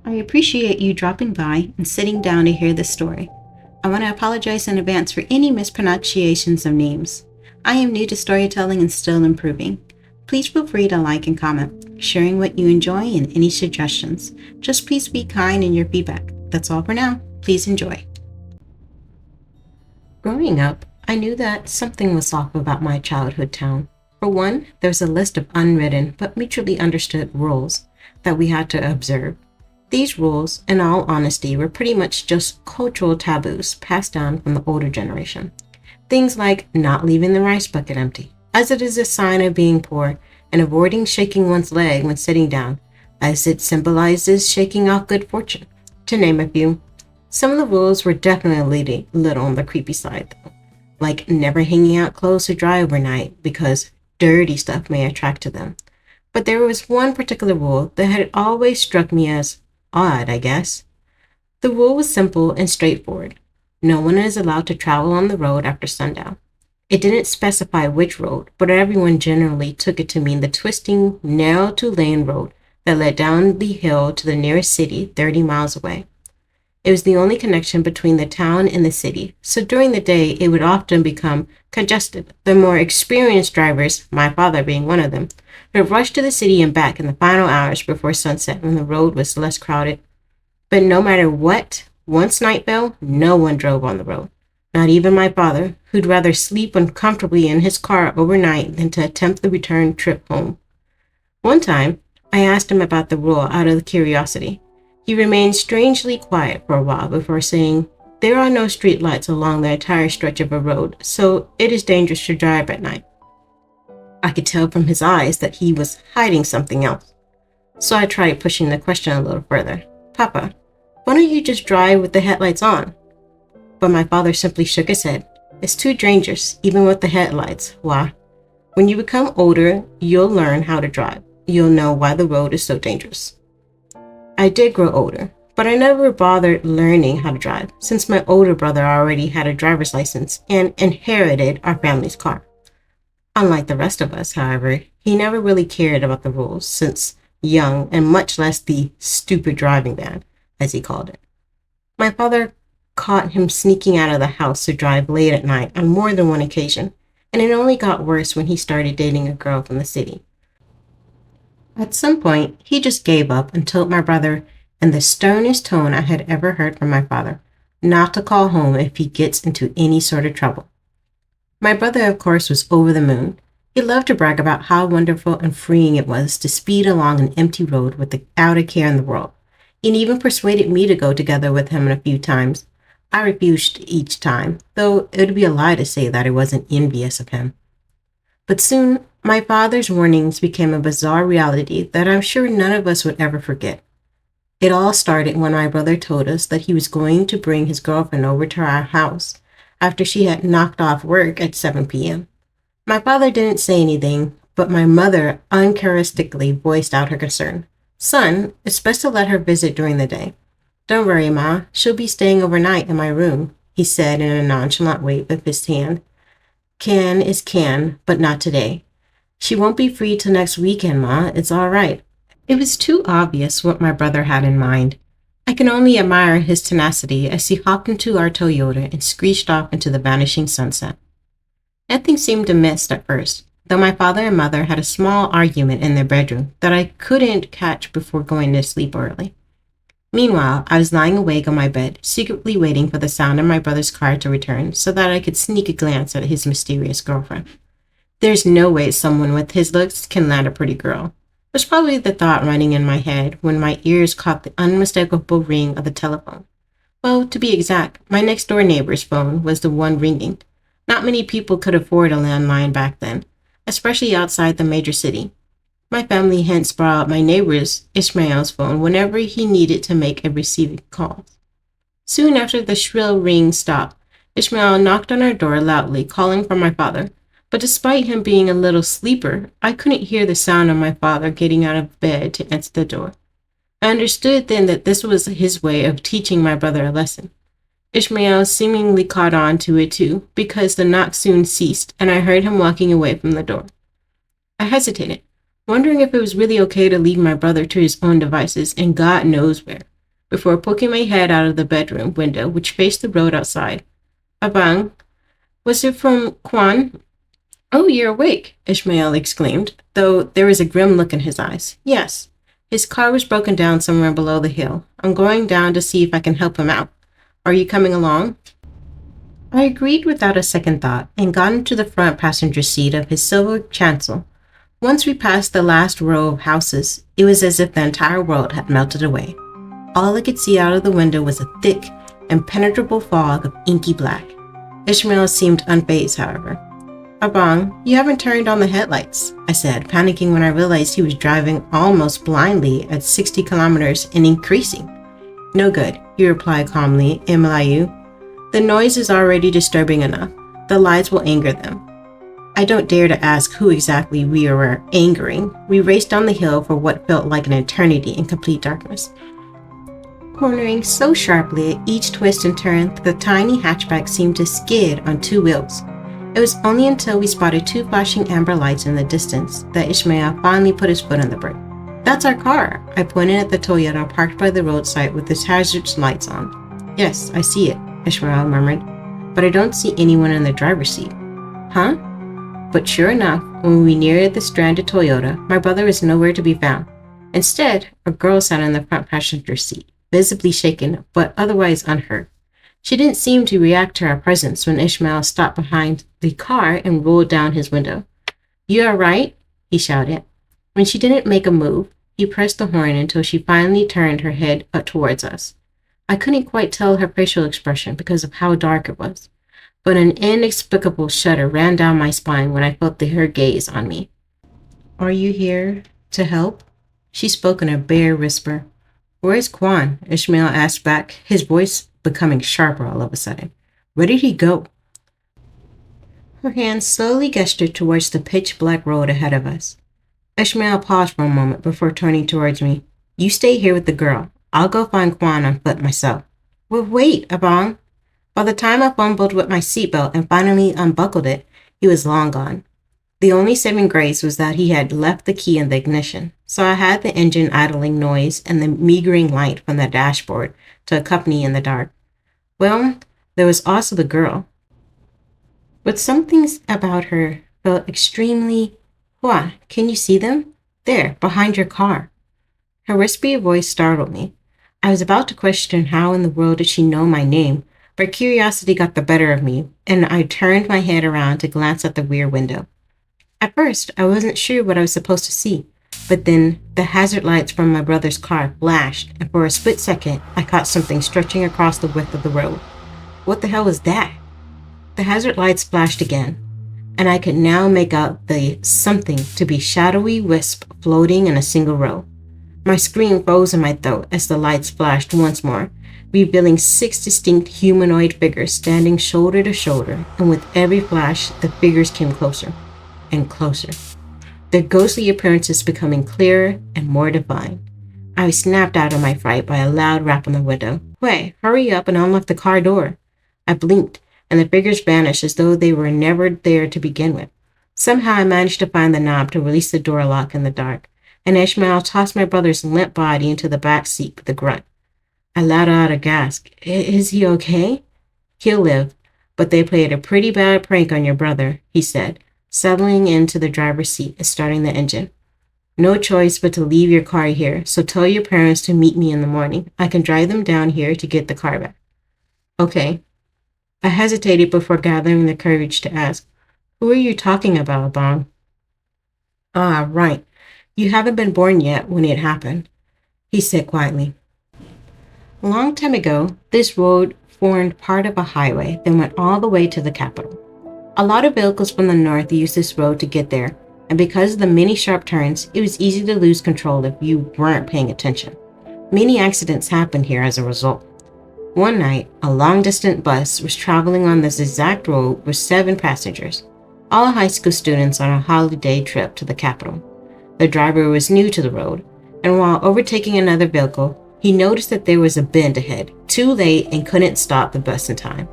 I appreciate you dropping by and sitting down to hear this story. I want to apologize in advance for any mispronunciations of names. I am new to storytelling and still improving. Please feel free to like and comment, sharing what you enjoy and any suggestions. Just please be kind in your feedback. That's all for now. Please enjoy. Growing up, I knew that something was off about my childhood town. For one, there was a list of unwritten but mutually understood rules that we had to observe. These rules, in all honesty, were pretty much just cultural taboos passed down from the older generation. Things like not leaving the rice bucket empty, as it is a sign of being poor, and avoiding shaking one's leg when sitting down, as it symbolizes shaking off good fortune, to name a few. Some of the rules were definitely a little on the creepy side, though, like never hanging out clothes to dry overnight because dirty stuff may attract to them. But there was one particular rule that had always struck me as odd, I guess. The rule was simple and straightforward. No one is allowed to travel on the road after sundown. It didn't specify which road, but everyone generally took it to mean the twisting, narrow two-lane road that led down the hill to the nearest city 30 miles away. It was the only connection between the town and the city, so during the day it would often become congested. The more experienced drivers, my father being one of them, would rush to the city and back in the final hours before sunset when the road was less crowded. But no matter what, once night fell, no one drove on the road. Not even my father, who'd rather sleep uncomfortably in his car overnight than to attempt the return trip home. One time, I asked him about the rule out of curiosity. He remained strangely quiet for a while before saying, "There are no street lights along the entire stretch of a road, so it is dangerous to drive at night." I could tell from his eyes that he was hiding something else. So I tried pushing the question a little further. "Papa, why don't you just drive with the headlights on?" But my father simply shook his head. "It's too dangerous, even with the headlights. Why? When you become older, you'll learn how to drive. You'll know why the road is so dangerous." I did grow older, but I never bothered learning how to drive since my older brother already had a driver's license and inherited our family's car. Unlike the rest of us, however, he never really cared about the rules since young, and much less the stupid driving ban, as he called it. My father caught him sneaking out of the house to drive late at night on more than one occasion, and it only got worse when he started dating a girl from the city. At some point, he just gave up and told my brother, in the sternest tone I had ever heard from my father, not to call home if he gets into any sort of trouble. My brother, of course, was over the moon. He loved to brag about how wonderful and freeing it was to speed along an empty road without a care in the world. He even persuaded me to go together with him a few times. I refused each time, though it would be a lie to say that I wasn't envious of him. But soon, my father's warnings became a bizarre reality that I'm sure none of us would ever forget. It all started when my brother told us that he was going to bring his girlfriend over to our house after she had knocked off work at 7 p.m. My father didn't say anything, but my mother uncharacteristically voiced out her concern. "Son, it's best to let her visit during the day." "Don't worry, Ma. She'll be staying overnight in my room," he said in a nonchalant wave of his hand. "Can is can, but not today. She won't be free till next weekend, Ma. It's all right." It was too obvious what my brother had in mind. I can only admire his tenacity as he hopped into our Toyota and screeched off into the vanishing sunset. Nothing seemed amiss at first, though my father and mother had a small argument in their bedroom that I couldn't catch before going to sleep early. Meanwhile, I was lying awake on my bed, secretly waiting for the sound of my brother's car to return so that I could sneak a glance at his mysterious girlfriend. There's no way someone with his looks can land a pretty girl, was probably the thought running in my head when my ears caught the unmistakable ring of the telephone. Well, to be exact, my next-door neighbor's phone was the one ringing. Not many people could afford a landline back then, especially outside the major city. My family hence borrowed my neighbor's, Ishmael's phone whenever he needed to make a receiving call. Soon after the shrill ring stopped, Ishmael knocked on our door loudly, calling for my father. But despite him being a little sleeper, I couldn't hear the sound of my father getting out of bed to answer the door. I understood then that this was his way of teaching my brother a lesson. Ishmael seemingly caught on to it too, because the knock soon ceased and I heard him walking away from the door. I hesitated, wondering if it was really okay to leave my brother to his own devices and God knows where. before poking my head out of the bedroom window, which faced the road outside. Abang, was it from Kwan? Oh, you're awake, Ishmael exclaimed, though there was a grim look in his eyes. Yes. His car was broken down somewhere below the hill. I'm going down to see if I can help him out. Are you coming along? I agreed without a second thought and got into the front passenger seat of his silver chancel. Once we passed the last row of houses, it was as if the entire world had melted away. All I could see out of the window was a thick, impenetrable fog of inky black. Ishmael seemed unfazed, however. Abang, you haven't turned on the headlights, I said, panicking when I realized he was driving almost blindly at 60 kilometers and increasing. No good, he replied calmly in Malayu. The noise is already disturbing enough. The lights will anger them. I don't dare to ask who exactly we were angering. We raced down the hill for what felt like an eternity in complete darkness, cornering so sharply at each twist and turn that the tiny hatchback seemed to skid on two wheels. It was only until we spotted two flashing amber lights in the distance that Ishmael finally put his foot on the brake. That's our car, I pointed at the Toyota parked by the roadside with its hazard lights on. Yes, I see it, Ishmael murmured, but I don't see anyone in the driver's seat. Huh? But sure enough, when we neared the stranded Toyota, my brother was nowhere to be found. Instead, a girl sat in the front passenger seat, visibly shaken, but otherwise unhurt. She didn't seem to react to our presence when Ishmael stopped behind the car and rolled down his window. You all right? He shouted. When she didn't make a move, he pressed the horn until she finally turned her head up towards us. I couldn't quite tell her facial expression because of how dark it was, but an inexplicable shudder ran down my spine when I felt her gaze on me. Are you here to help? She spoke in a bare whisper. Where's Kwan? Ishmael asked back, his voice becoming sharper all of a sudden. Where did he go? Her hand slowly gestured towards the pitch-black road ahead of us. Ishmael paused for a moment before turning towards me. You stay here with the girl. I'll go find Kwan on foot myself. Well, wait, Abang. By the time I fumbled with my seatbelt and finally unbuckled it, he was long gone. The only saving grace was that he had left the key in the ignition, so I had the engine idling noise and the meagering light from the dashboard to accompany in the dark. Well, there was also the girl. But some things about her felt extremely... What? Can you see them? There, behind your car. Her wispy voice startled me. I was about to question how in the world did she know my name, but curiosity got the better of me, and I turned my head around to glance at the rear window. At first, I wasn't sure what I was supposed to see, but then the hazard lights from my brother's car flashed, and for a split second, I caught something stretching across the width of the road. What the hell was that? The hazard lights flashed again, and I could now make out the something to be shadowy wisp floating in a single row. My scream froze in my throat as the lights flashed once more, revealing 6 distinct humanoid figures standing shoulder to shoulder, and with every flash, the figures came closer and closer, their ghostly appearances becoming clearer and more defined. I was snapped out of my fright by a loud rap on the window. Wait, hurry up and unlock the car door. I blinked, and the figures vanished as though they were never there to begin with. Somehow I managed to find the knob to release the door lock in the dark, and Ishmael tossed my brother's limp body into the back seat with a grunt. I let out a gasp. Is he okay? He'll live, but they played a pretty bad prank on your brother, he said, settling into the driver's seat and starting the engine. No choice but to leave your car here, so tell your parents to meet me in the morning. I can drive them down here to get the car back. Okay. I hesitated before gathering the courage to ask, who are you talking about, Bong? Ah, right. You haven't been born yet when it happened, he said quietly. A long time ago, this road formed part of a highway that went all the way to the capital. A lot of vehicles from the north used this road to get there, and because of the many sharp turns, it was easy to lose control if you weren't paying attention. Many accidents happened here as a result. One night, a long-distance bus was traveling on this exact road with 7 passengers, all high school students on a holiday trip to the capital. The driver was new to the road, and while overtaking another vehicle, he noticed that there was a bend ahead, too late and couldn't stop the bus in time.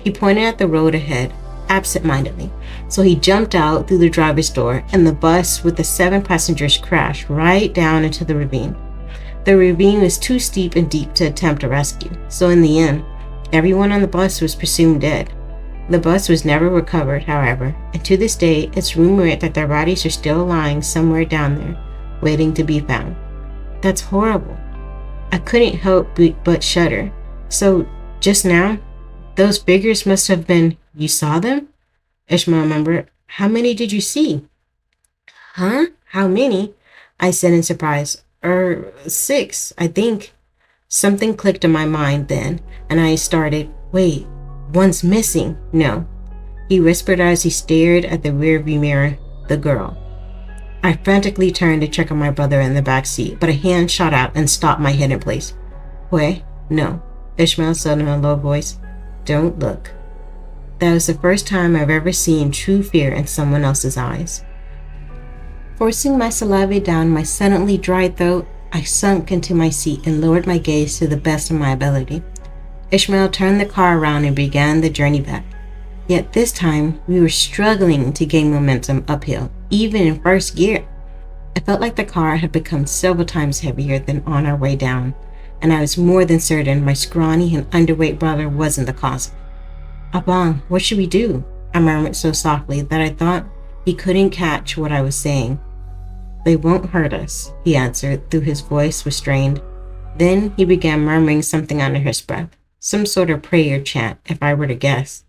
He pointed at the road ahead, absent-mindedly, so he jumped out through the driver's door, and the bus with the 7 passengers crashed right down into the ravine. The ravine was too steep and deep to attempt a rescue, so in the end, everyone on the bus was presumed dead. The bus was never recovered, however, and to this day, it's rumored that their bodies are still lying somewhere down there, waiting to be found. That's horrible. I couldn't help but shudder. So, just now, those figures must have been, you saw them? Ishmael remembered. How many did you see? Huh? How many? I said in surprise. 6, I think. Something clicked in my mind then, and I started, wait, one's missing. No. He whispered as he stared at the rearview mirror, the girl. I frantically turned to check on my brother in the back seat, but a hand shot out and stopped my head in place. Wait, no, Ishmael said in a low voice. Don't look. That was the first time I've ever seen true fear in someone else's eyes. Forcing my saliva down my suddenly dry throat, I sunk into my seat and lowered my gaze to the best of my ability. Ishmael turned the car around and began the journey back. Yet this time, we were struggling to gain momentum uphill, even in first gear. I felt like the car had become several times heavier than on our way down, and I was more than certain my scrawny and underweight brother wasn't the cause. Abang, what should we do? I murmured so softly that I thought he couldn't catch what I was saying. They won't hurt us, he answered, though his voice was strained. Then he began murmuring something under his breath, some sort of prayer chant, if I were to guess.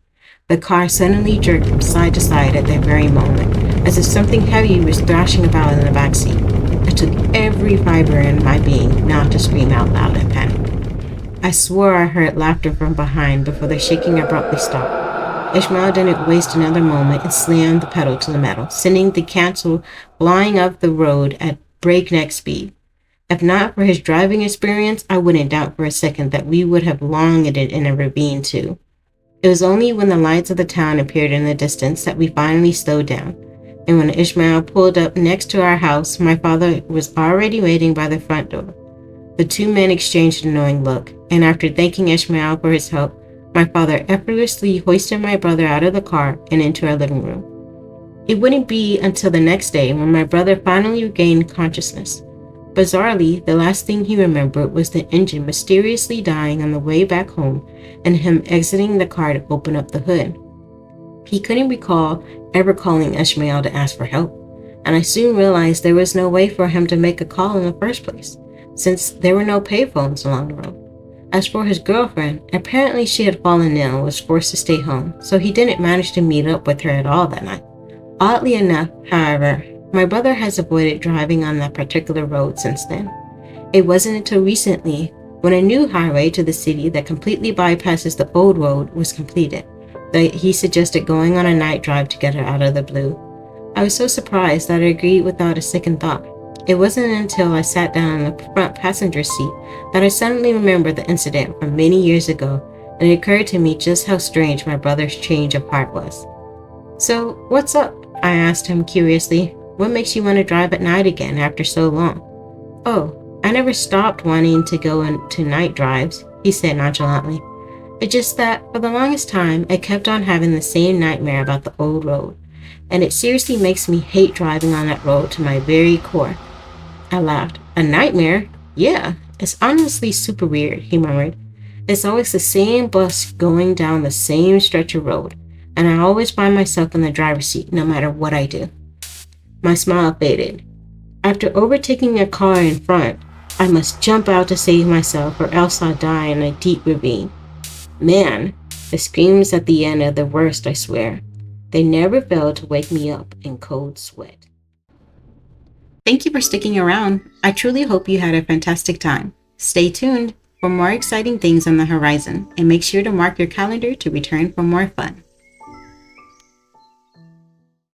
The car suddenly jerked from side to side at that very moment, as if something heavy was thrashing about in the backseat. It took every fiber in my being not to scream out loud in panic. I swore I heard laughter from behind before the shaking abruptly stopped. Ishmael didn't waste another moment and slammed the pedal to the metal, sending the cancel flying up the road at breakneck speed. If not for his driving experience, I wouldn't doubt for a second that we would have landed in a ravine too. It was only when the lights of the town appeared in the distance that we finally slowed down, and when Ishmael pulled up next to our house, my father was already waiting by the front door. The two men exchanged a knowing look, and after thanking Ishmael for his help, my father effortlessly hoisted my brother out of the car and into our living room. It wouldn't be until the next day when my brother finally regained consciousness. Bizarrely, the last thing he remembered was the engine mysteriously dying on the way back home and him exiting the car to open up the hood. He couldn't recall ever calling Ishmael to ask for help, and I soon realized there was no way for him to make a call in the first place, since there were no payphones along the road. As for his girlfriend, apparently she had fallen ill and was forced to stay home, so he didn't manage to meet up with her at all that night. Oddly enough, however, my brother has avoided driving on that particular road since then. It wasn't until recently, when a new highway to the city that completely bypasses the old road was completed, that he suggested going on a night drive together out of the blue. I was so surprised that I agreed without a second thought. It wasn't until I sat down in the front passenger seat that I suddenly remembered the incident from many years ago, and it occurred to me just how strange my brother's change of heart was. So, what's up? I asked him curiously. What makes you want to drive at night again after so long? Oh, I never stopped wanting to go into night drives, he said nonchalantly. It's just that, for the longest time, I kept on having the same nightmare about the old road, and it seriously makes me hate driving on that road to my very core. I laughed. A nightmare? Yeah, it's honestly super weird, he murmured. It's always the same bus going down the same stretch of road, and I always find myself in the driver's seat no matter what I do. My smile faded. After overtaking a car in front, I must jump out to save myself or else I'll die in a deep ravine. Man, the screams at the end are the worst, I swear. They never fail to wake me up in cold sweat. Thank you for sticking around. I truly hope you had a fantastic time. Stay tuned for more exciting things on the horizon, and make sure to mark your calendar to return for more fun.